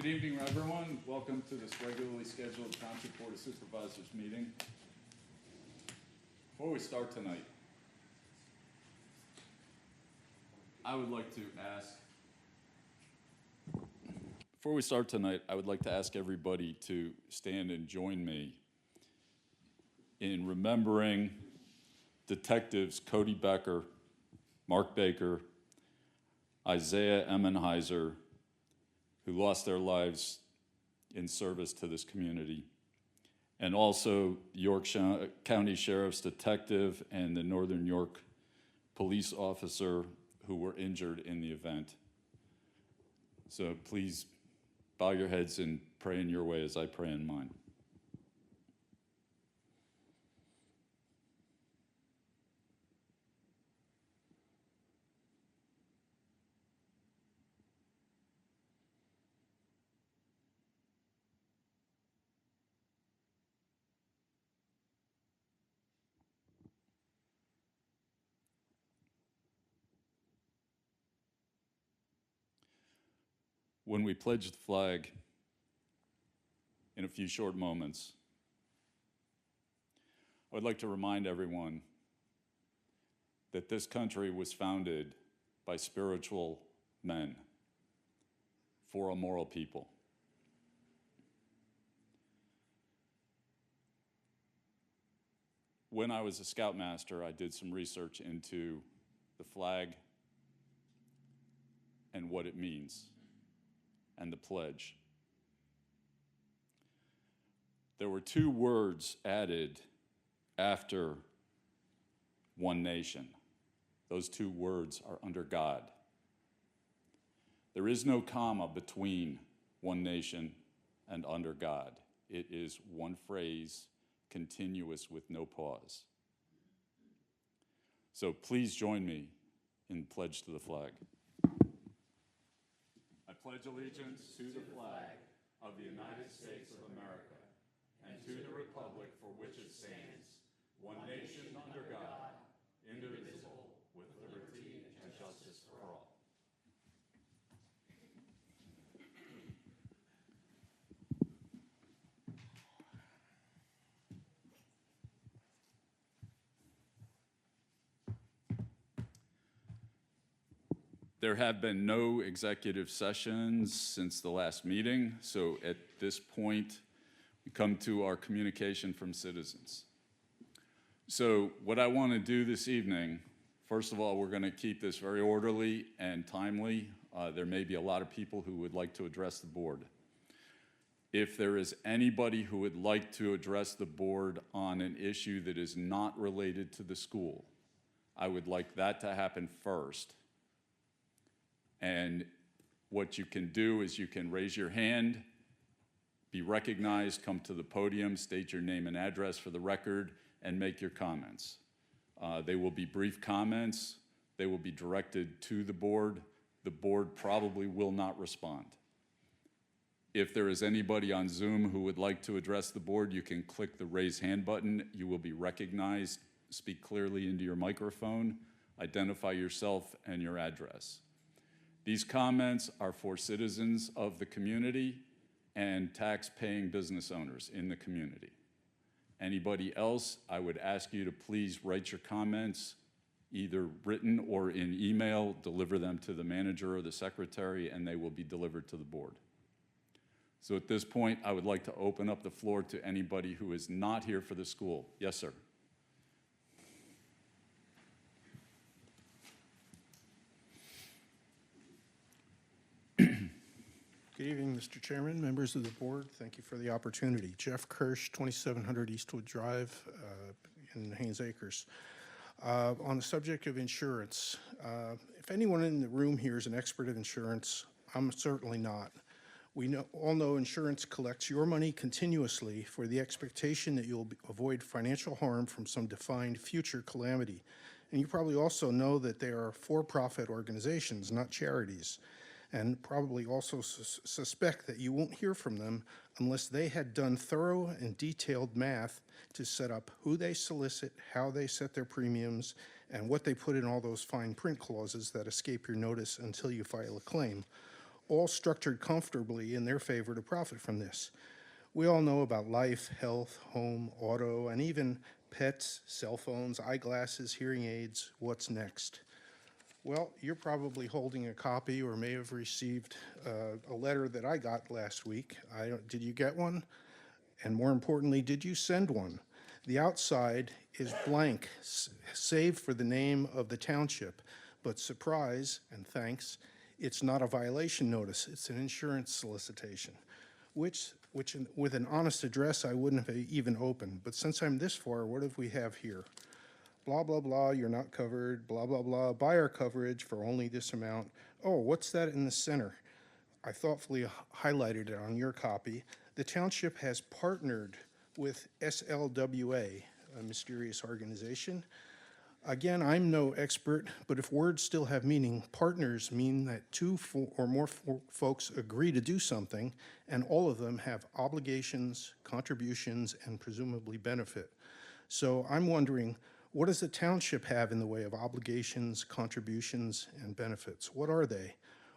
Good evening, everyone. Welcome to this regularly scheduled Township Board of Supervisors meeting. Before we start tonight, I would like to ask everybody to stand and join me in remembering Detectives Cody Becker, Mark Baker, Isaiah Emmenheiser, who lost their lives in service to this community, and also York County Sheriff's Detective and the Northern York police officer who were injured in the event. So please bow your heads and pray in your way as I pray in mine. When we pledge the flag in a few short moments, I would like to remind everyone that this country was founded by spiritual men for a moral people. When I was a scoutmaster, I did some research into the flag and what it means, and the pledge. There were two words added after one nation. Those two words are under God. There is no comma between one nation and under God. It is one phrase, continuous with no pause. So please join me in pledge to the flag. I pledge allegiance to the flag of the United States of America and to the republic for which it stands, one nation under God, indivisible, with liberty and justice for all. There have been no executive sessions since the last meeting, so at this point, we come to our communication from citizens. So what I want to do this evening, first of all, we're going to keep this very orderly and timely. There may be a lot of people who would like to address the board. If there is anybody who would like to address the board on an issue that is not related to the school, I would like that to happen first. And what you can do is you can raise your hand, be recognized, come to the podium, state your name and address for the record, and make your comments. They will be brief comments. They will be directed to the board. The board probably will not respond. If there is anybody on Zoom who would like to address the board, you can click the raise hand button. You will be recognized. Speak clearly into your microphone. Identify yourself and your address. These comments are for citizens of the community and tax-paying business owners in the community. Anybody else, I would ask you to please write your comments, either written or in email, deliver them to the manager or the secretary, and they will be delivered to the board. So at this point, I would like to open up the floor to anybody who is not here for the school. Yes, sir. Good evening, Mr. Chairman, members of the board. Thank you for the opportunity. Jeff Kirsch, 2700 Eastwood Drive in Haynes Acres. On the subject of insurance, if anyone in the room here is an expert at insurance, I'm certainly not. We all know insurance collects your money continuously for the expectation that you'll avoid financial harm from some defined future calamity. And you probably also know that they are for-profit organizations, not charities, and probably also suspect that you won't hear from them unless they had done thorough and detailed math to set up who they solicit, how they set their premiums, and what they put in all those fine print clauses that escape your notice until you file a claim. all structured comfortably in their favor to profit from this. We all know about life, health, home, auto, and even pets, cell phones, eyeglasses, hearing aids. What's next? Well, you're probably holding a copy or may have received a letter that I got last week. Did you get one? And more importantly, did you send one? The outside is blank, save for the name of the township. But surprise and thanks, it's not a violation notice. It's an insurance solicitation, which with an honest address, I wouldn't have even opened. But since I'm this far, what do we have here? Blah, blah, blah, you're not covered, blah, blah, blah, buy our coverage for only this amount. Oh, what's that in the center? I thoughtfully highlighted it on your copy. The township has partnered with SLWA, a mysterious organization. Again, I'm no expert, but if words still have meaning, partners mean that two or more folks agree to do something, and all of them have obligations, contributions, and presumably benefit. So I'm wondering, what does the township have in the way of obligations, contributions, and benefits? What are they?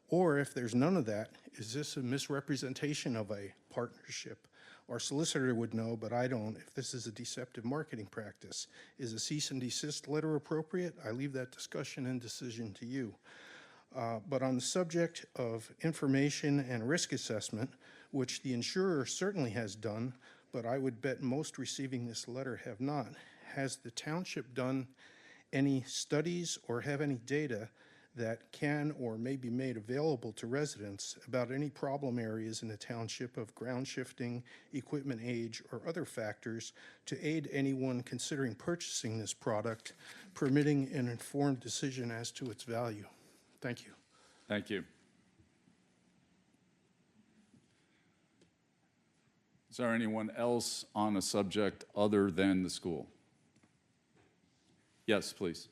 Or if there's none of that, is this a misrepresentation of a partnership? Our solicitor would know, but I don't, if this is a deceptive marketing practice. Is a cease and desist letter appropriate? I leave that discussion and decision to you. But on the subject of information and risk assessment, which the insurer certainly has done, but I would bet most receiving this letter have not, has the township done any studies or have any data that can or may be made available to residents about any problem areas in the township of ground shifting, equipment age, or other factors to aid anyone considering purchasing this product, permitting an informed decision as to its value? Thank you. Thank you. Is there anyone else on a subject other than the school? Yes, please.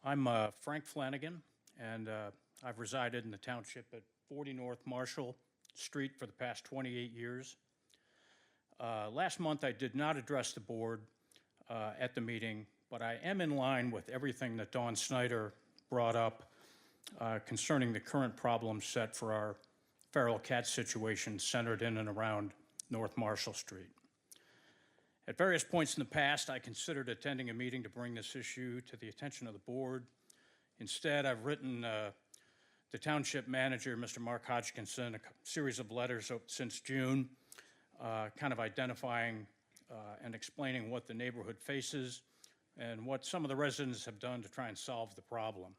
I'm Frank Flanagan, and I've resided in the township at 40 North Marshall Street for the past 28 years. Last month, I did not address the board at the meeting, but I am in line with everything that Dawn Snyder brought up concerning the current problem set for our feral cat situation centered in and around North Marshall Street. At various points in the past, I considered attending a meeting to bring this issue to the attention of the board. Instead, I've written the township manager, Mr. Mark Hodgkinson, a series of letters since June, kind of identifying and explaining what the neighborhood faces and what some of the residents have done to try and solve the problem.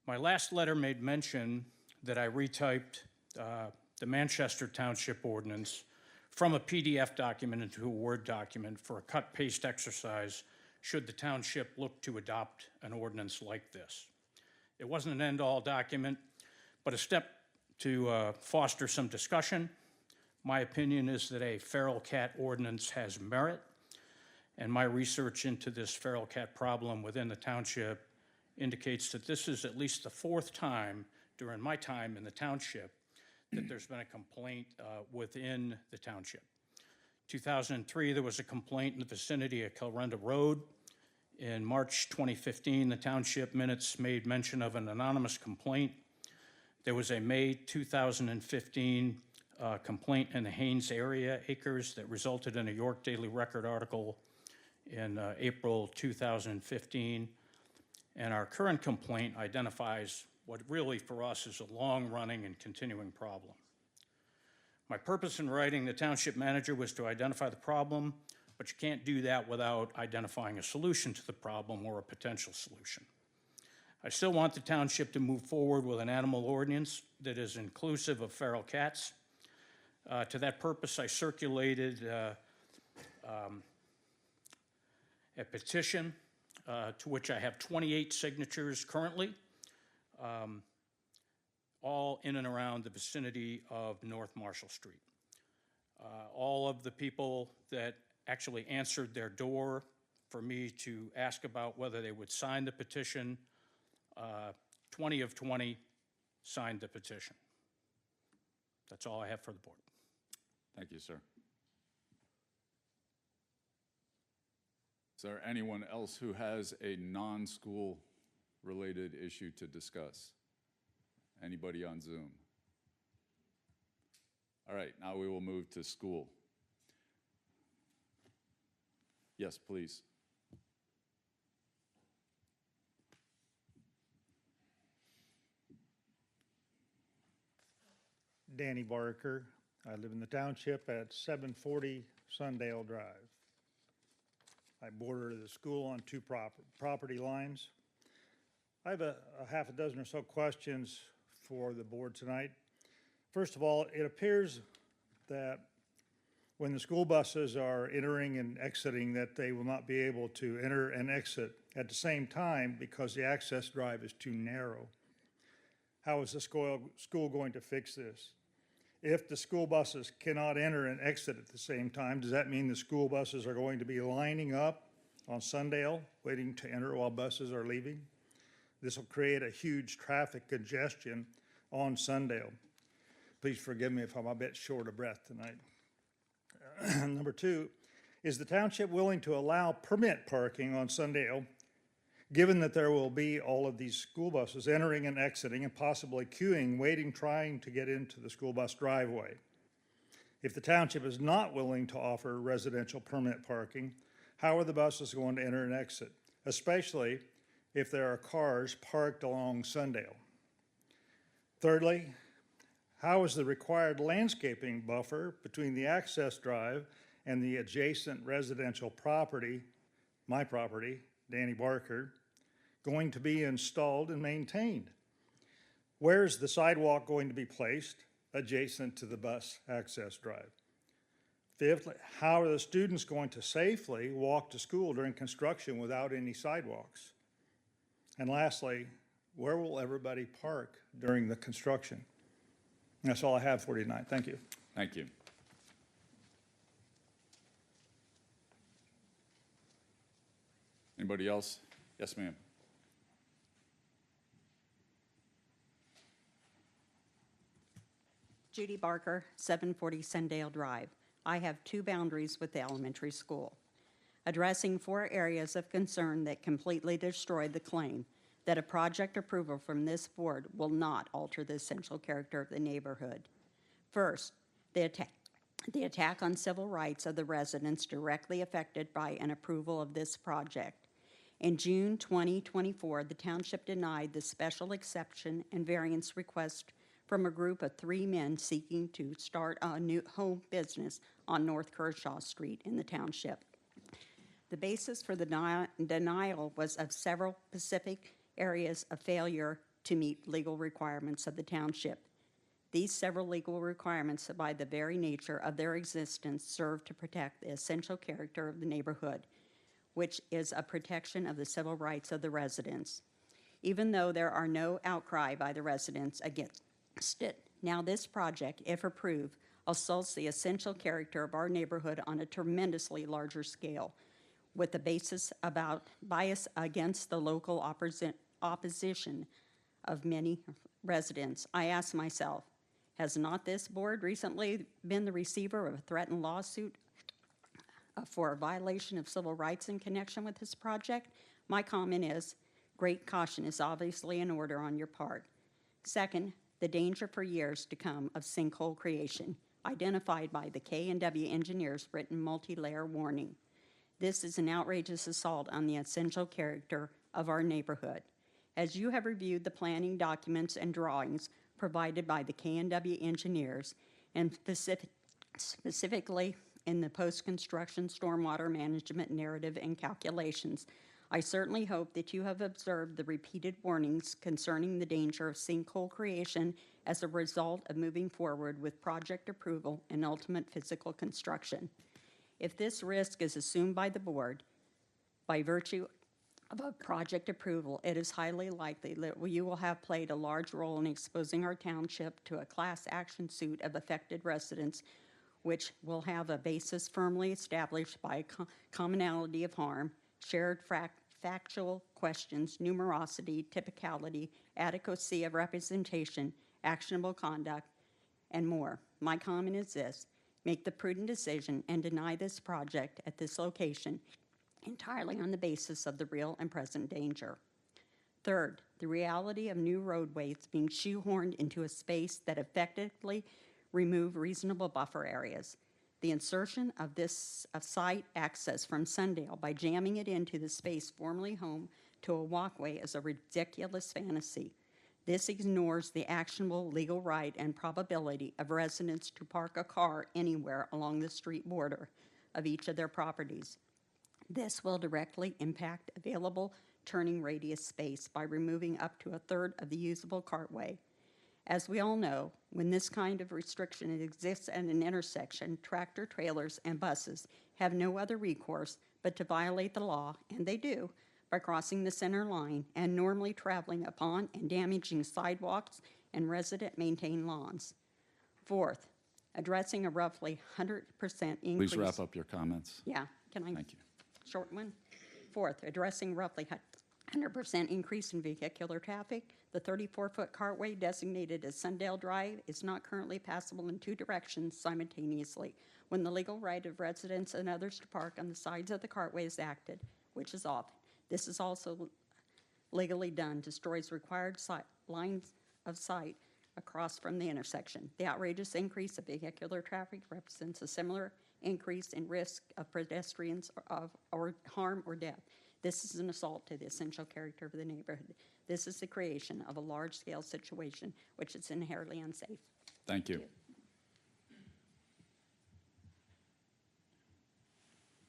My last letter made mention that I retyped the Manchester Township ordinance from a PDF document into a Word document for a cut-paste exercise should the township look to adopt an ordinance like this. It wasn't an end-all document, but a step to foster some discussion. My opinion is that a feral cat ordinance has merit, and my research into this feral cat problem within the township indicates that this is at least the fourth time during my time in the township that there's been a complaint within the township. 2003, there was a complaint in the vicinity of Kilrenda Road. In March 2015, the township minutes made mention of an anonymous complaint. There was a May 2015 complaint in the Haynes area acres that resulted in a York Daily Record article in April 2015. And our current complaint identifies what really for us is a long-running and continuing problem. My purpose in writing the township manager was to identify the problem, but you can't do that without identifying a solution to the problem or a potential solution. I still want the township to move forward with an animal ordinance that is inclusive of feral cats. To that purpose, I circulated a petition to which I have 28 signatures currently, all in and around the vicinity of North Marshall Street. All of the people that actually answered their door for me to ask about whether they would sign the petition, 20 of 20 signed the petition. That's all I have for the board. Thank you, sir. Is there anyone else who has a non-school related issue to discuss? Anybody on Zoom? All right, now we will move to school. Yes, please. Danny Barker. I live in the township at 740 Sundale Drive. I border the school on two property lines. I have a half a dozen or so questions for the board tonight. First of all, it appears that when the school buses are entering and exiting, that they will not be able to enter and exit at the same time because the access drive is too narrow. How is the school going to fix this? If the school buses cannot enter and exit at the same time, does that mean the school buses are going to be lining up on Sundale, waiting to enter while buses are leaving? This will create a huge traffic congestion on Sundale. Please forgive me if I'm a bit short of breath tonight. Number two, is the township willing to allow permit parking on Sundale, given that there will be all of these school buses entering and exiting and possibly queuing, waiting, trying to get into the school bus driveway? If the township is not willing to offer residential permit parking, how are the buses going to enter and exit, especially if there are cars parked along Sundale? Thirdly, how is the required landscaping buffer between the access drive and the adjacent residential property, my property, Danny Barker, going to be installed and maintained? Where is the sidewalk going to be placed adjacent to the bus access drive? Fifthly, how are the students going to safely walk to school during construction without any sidewalks? And lastly, where will everybody park during the construction? That's all I have for you tonight. Thank you. Thank you. Anybody else? Yes, ma'am. Judy Barker, 740 Sundale Drive. I have two boundaries with the elementary school. Addressing 4 areas of concern that completely destroy the claim that a project approval from this board will not alter the essential character of the neighborhood. First, the attack on civil rights of the residents directly affected by an approval of this project. In June 2024, the township denied the special exception and variance request from a group of 3 men seeking to start a new home business on North Kershaw Street in the township. The basis for the denial was of several specific areas of failure to meet legal requirements of the township. These several legal requirements, by the very nature of their existence, serve to protect the essential character of the neighborhood, which is a protection of the civil rights of the residents. Even though there are no outcry by the residents against it, now this project, if approved, assaults the essential character of our neighborhood on a tremendously larger scale, with the bias against the local opposition of many residents. I ask myself, has not this board recently been the receiver of a threatened lawsuit for a violation of civil rights in connection with this project? My comment is, great caution is obviously in order on your part. Second, the danger for years to come of sinkhole creation, identified by the K&W engineers' written multi-layer warning. This is an outrageous assault on the essential character of our neighborhood. As you have reviewed the planning documents and drawings provided by the K&W engineers, and specifically in the post-construction stormwater management narrative and calculations, I certainly hope that you have observed the repeated warnings concerning the danger of sinkhole creation as a result of moving forward with project approval and ultimate physical construction. If this risk is assumed by the board by virtue of a project approval, it is highly likely that you will have played a large role in exposing our township to a class action suit of affected residents, which will have a basis firmly established by commonality of harm, shared factual questions, numerosity, typicality, adequacy of representation, actionable conduct, and more. My comment is this: make the prudent decision and deny this project at this location entirely on the basis of the real and present danger. Third, the reality of new roadways being shoehorned into a space that effectively remove reasonable buffer areas. The insertion of site access from Sundale by jamming it into the space formerly home to a walkway is a ridiculous fantasy. This ignores the actionable legal right and probability of residents to park a car anywhere along the street border of each of their properties. This will directly impact available turning radius space by removing up to a third of the usable cartway. As we all know, when this kind of restriction exists at an intersection, tractor trailers and buses have no other recourse but to violate the law, and they do, by crossing the center line and normally traveling upon and damaging sidewalks and resident-maintained lawns. Fourth, addressing a roughly 100% increase. Please wrap up your comments. Yeah, can I? Thank you. Short one. Fourth, addressing roughly 100% increase in vehicular traffic. The 34-foot cartway designated as Sundale Drive is not currently passable in two directions simultaneously when the legal right of residents and others to park on the sides of the cartway is acted, which is often. This is also legally done, destroys required lines of sight across from the intersection. The outrageous increase of vehicular traffic represents a similar increase in risk of pedestrians or harm or death. This is an assault to the essential character of the neighborhood. This is the creation of a large-scale situation which is inherently unsafe. Thank you.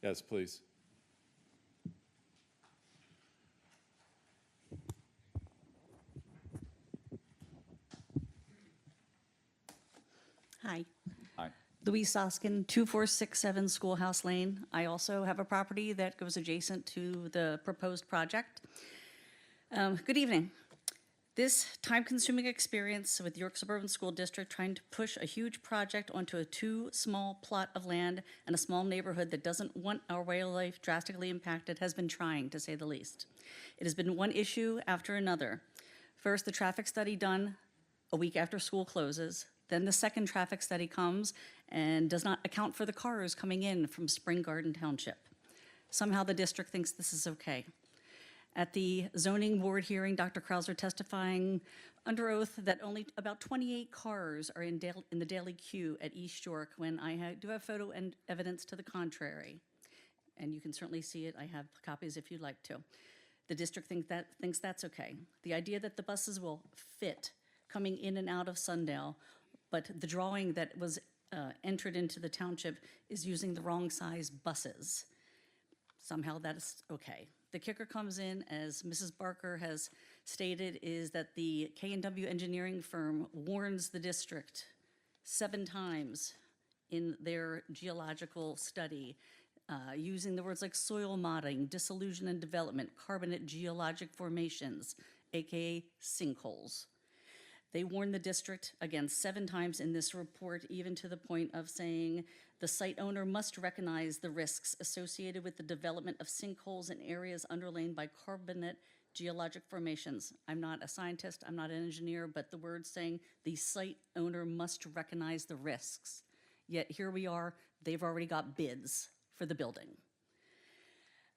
Yes, please. Hi. Hi. Louise Soskin, 2467 Schoolhouse Lane. I also have a property that goes adjacent to the proposed project. Good evening. This time-consuming experience with York Suburban School District trying to push a huge project onto a too small plot of land and a small neighborhood that doesn't want our way of life drastically impacted has been trying, to say the least. It has been one issue after another. First, the traffic study done a week after school closes. Then the second traffic study comes and does not account for the cars coming in from Spring Garden Township. Somehow the district thinks this is okay. At the zoning board hearing, Dr. Krauser testifying under oath that only about 28 cars are in the daily queue at East York when I do have photo and evidence to the contrary. And you can certainly see it. I have copies if you'd like to. The district thinks that's okay. The idea that the buses will fit coming in and out of Sundale, but the drawing that was entered into the township is using the wrong size buses. Somehow that is okay. The kicker comes in, as Mrs. Barker has stated, is that the K&W engineering firm warns the district 7 times in their geological study, using the words like soil modding, dissolution and development, carbonate geologic formations, AKA sinkholes. They warned the district, again, 7 times in this report, even to the point of saying the site owner must recognize the risks associated with the development of sinkholes in areas underlain by carbonate geologic formations. I'm not a scientist, I'm not an engineer, but the words saying the site owner must recognize the risks. Yet here we are, they've already got bids for the building.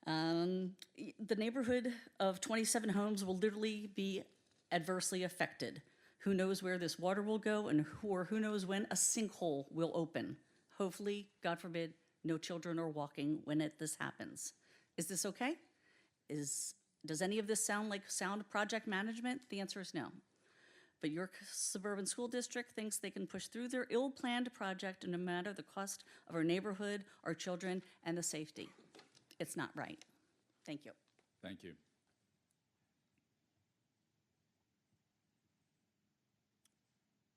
The neighborhood of 27 homes will literally be adversely affected. Who knows where this water will go and who knows when a sinkhole will open. Hopefully, God forbid, no children are walking when this happens. Is this okay? Does any of this sound like sound project management? The answer is no. But York Suburban School District thinks they can push through their ill-planned project no matter the cost of our neighborhood, our children, and the safety. It's not right. Thank you. Thank you.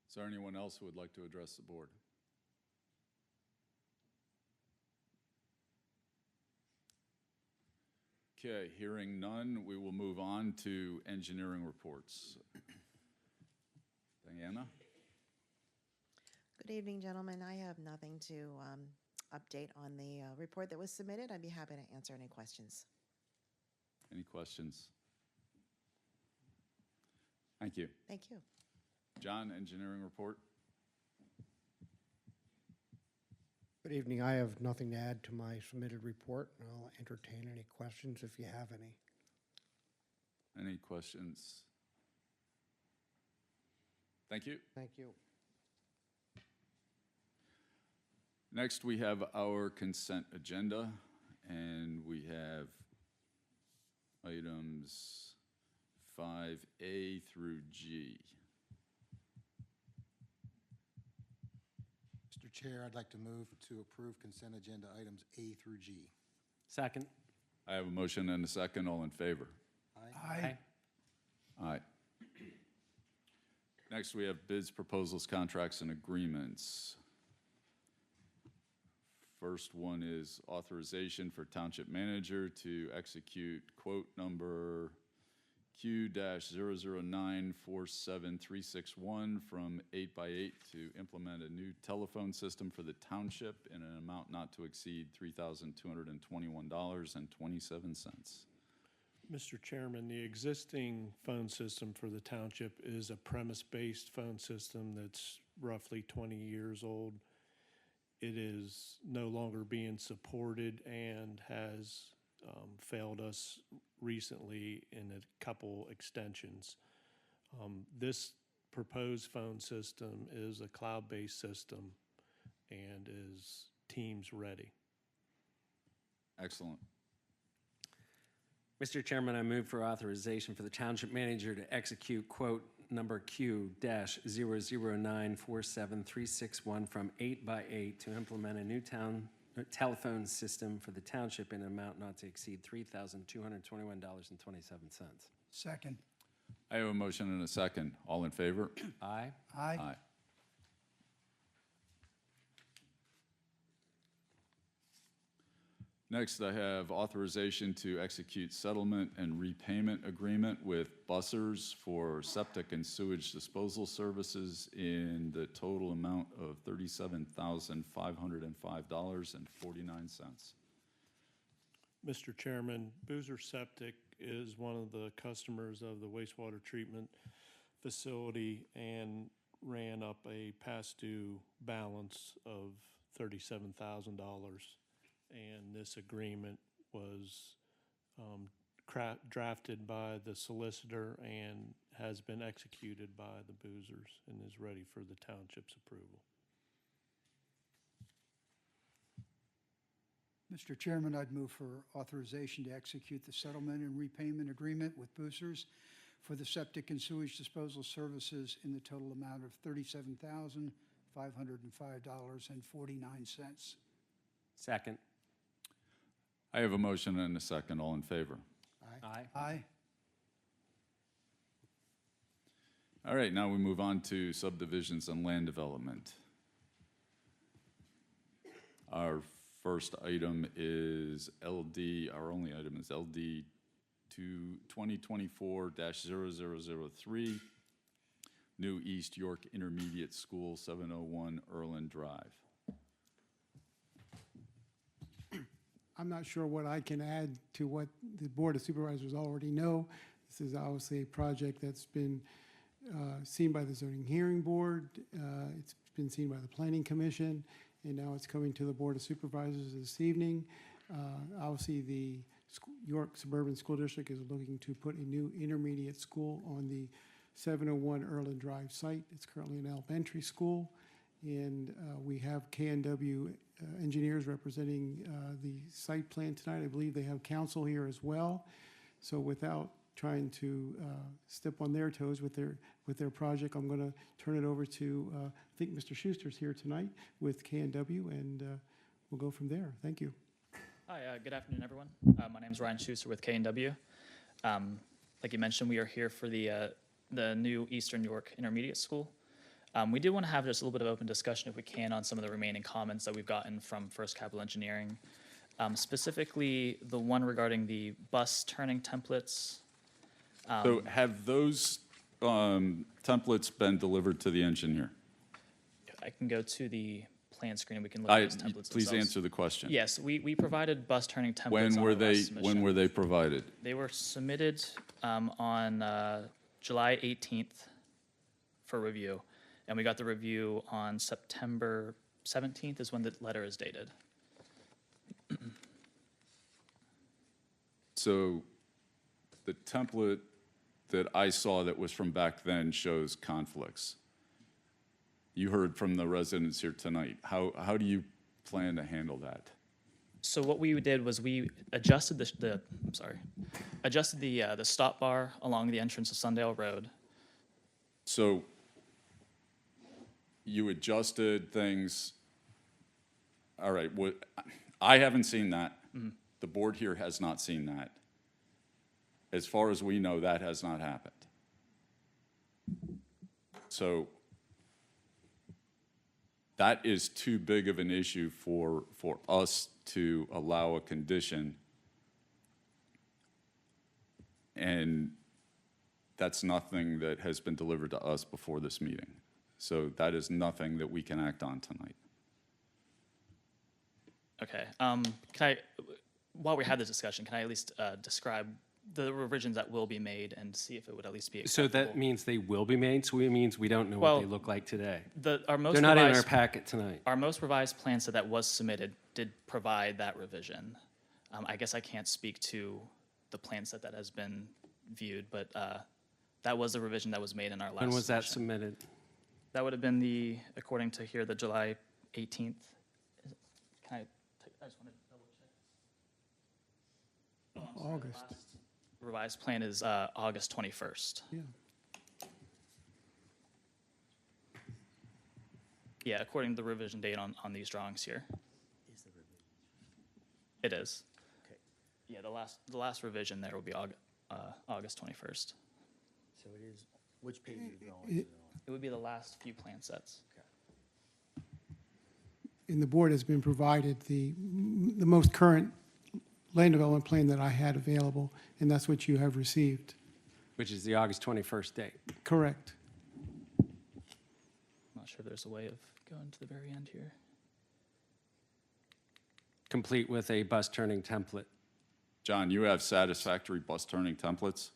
Is there anyone else who would like to address the board? Okay, hearing none, we will move on to engineering reports. Diana? Good evening, gentlemen. I have nothing to update on the report that was submitted. I'd be happy to answer any questions. Any questions? Thank you. Thank you. John, engineering report? Good evening. I have nothing to add to my submitted report, and I'll entertain any questions if you have any. Any questions? Thank you. Thank you. Next, we have our consent agenda, and we have items 5A through G. Mr. Chair, I'd like to move to approve consent agenda items A through G. Second. I have a motion and a second. All in favor? Aye. Aye. Next, we have bids, proposals, contracts, and agreements. First one is authorization for township manager to execute quote number Q-00947-361 from 8x8 to implement a new telephone system for the township in an amount not to exceed $3,221.27. Mr. Chairman, the existing phone system for the township is a premise-based phone system that's roughly 20 years old. It is no longer being supported and has failed us recently in a couple extensions. This proposed phone system is a cloud-based system and is Teams ready. Excellent. Mr. Chairman, I move for authorization for the township manager to execute quote number Q-00947-361 from 8x8 to implement a new telephone system for the township in an amount not to exceed $3,221.27. Second. I have a motion and a second. All in favor? Aye. Aye. Next, I have authorization to execute settlement and repayment agreement with Bussers for septic and sewage disposal services in the total amount of $37,505.49. Mr. Chairman, Boozer Septic is one of the customers of the wastewater treatment facility and ran up a past due balance of $37,000. And this agreement was drafted by the solicitor and has been executed by the Boozers and is ready for the township's approval. Mr. Chairman, I'd move for authorization to execute the settlement and repayment agreement with Boosters for the septic and sewage disposal services in the total amount of $37,505.49. Second. I have a motion and a second. All in favor? Aye. Aye. All right, now we move on to subdivisions and land development. Our first item is LD, our only item is LD 2024-0003, New East York Intermediate School, 701 Erland Drive. I'm not sure what I can add to what the Board of Supervisors already know. This is obviously a project that's been seen by the Zoning Hearing Board. It's been seen by the Planning Commission, and now it's coming to the Board of Supervisors this evening. Obviously, the York Suburban School District is looking to put a new intermediate school on the 701 Erland Drive site. It's currently an elementary school, and we have K&W engineers representing the site plan tonight. I believe they have counsel here as well. So without trying to step on their toes with their project, I'm going to turn it over to, I think Mr. Schuster's here tonight with K&W, and we'll go from there. Thank you. Hi, good afternoon, everyone. My name is Ryan Schuster with K&W. Like you mentioned, we are here for the new Eastern York Intermediate School. We do want to have just a little bit of open discussion, if we can, on some of the remaining comments that we've gotten from First Capital Engineering. Specifically, the one regarding the bus turning templates. So have those templates been delivered to the engineer? I can go to the plan screen and we can look at those templates Please themselves. answer the question. Yes, we provided bus turning templates When on were our they, last submission. when were they provided? They were submitted on July 18th for review, and we got the review on September 17th is when the letter is dated. So the template that I saw that was from back then shows conflicts. You heard from the residents here tonight. How do you plan to handle that? So what we did was we adjusted adjusted the stop bar along the entrance of Sundale Road. So you adjusted things. All right, I haven't seen that. The board here has not seen that. As far as we know, that has not happened. So that is too big of an issue for us to allow a condition. And that's nothing that has been delivered to us before this meeting. So that is nothing that we can act on tonight. Okay. While we have this discussion, can I at least describe the revisions that will be made and see if it would at least be So acceptable? that means they will be made, so it means we don't know Well, what they look like today. Our most They're not in our revised- packet tonight. Our most revised plan set that was submitted did provide that revision. I guess I can't speak to the plan set that has been viewed, but that was the revision that was made in our last When was that session. submitted? That would have been according to here, the July 18th. I just wanted to double check. August. Revised plan is August 21st. Yeah. Yeah, according to the revision date on these drawings here. It is. Okay. Yeah, the last revision there will be August 21st. So it is, which page is it on? It would be the last few plan sets. And the board has been provided the most current land development plan that I had available, and that's what you have received. Which is the August 21st date. Correct. I'm not sure if there's a way of going to the very end here. Complete with a bus turning template. John, you have satisfactory bus turning templates?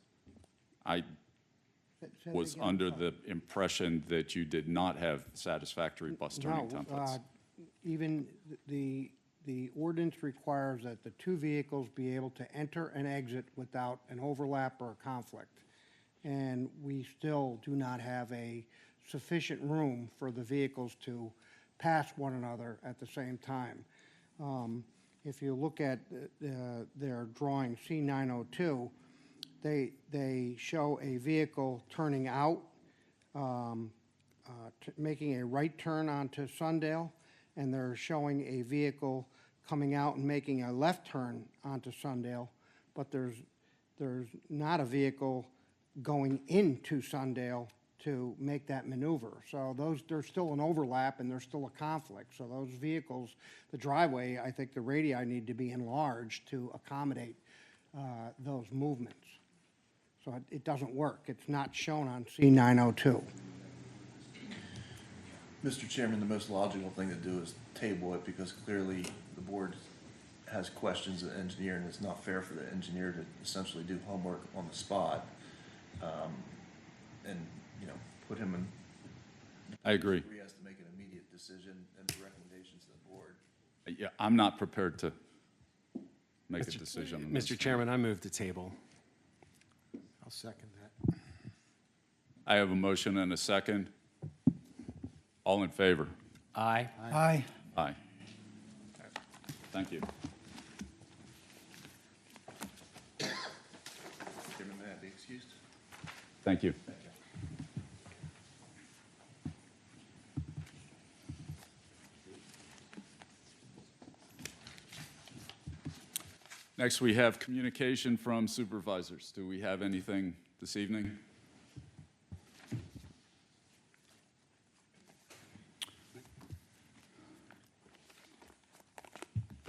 I was under the impression that you did not have satisfactory bus turning templates. Even the ordinance requires that the two vehicles be able to enter and exit without an overlap or a conflict. And we still do not have a sufficient room for the vehicles to pass one another at the same time. If you look at their drawing C902, they show a vehicle turning out, making a right turn onto Sundale, and they're showing a vehicle coming out and making a left turn onto Sundale, but there's not a vehicle going into Sundale to make that maneuver. So there's still an overlap and there's still a conflict. So those vehicles, the driveway, I think the radii need to be enlarged to accommodate those movements. So it doesn't work. It's not shown on C902. Mr. Chairman, the most logical thing to do is table it because clearly the board has questions of the engineer and it's not fair for the engineer to essentially do homework on the spot. And, put him in. I agree. He has to make an immediate decision and recommendations to the board. Yeah, I'm not prepared to make a decision on this. Mr. Chairman, I move the table. I'll second that. I have a motion and a second. All in favor? Aye. Aye. Aye. Thank you. Give him that, be excused. Thank you. Next, we have communication from supervisors. Do we have anything this evening?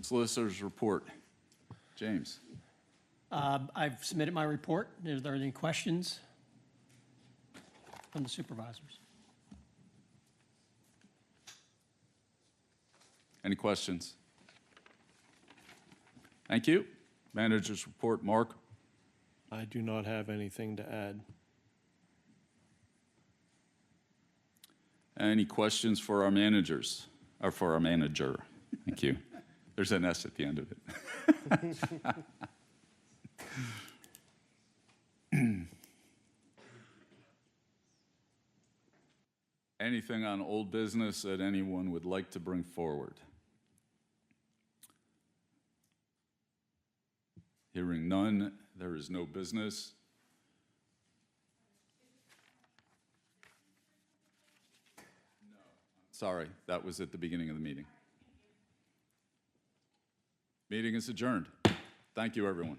Solicitor's report. James. I've submitted my report. Are there any questions from the supervisors? Any questions? Thank you. Manager's report. Mark. I do not have anything to add. Any questions for our managers? or for our manager. Thank you. There's an S at the end of it. Anything on old business that anyone would like to bring forward? Hearing none, there is no business. No, sorry, that was at the beginning of the meeting. Meeting is adjourned. Thank you, everyone.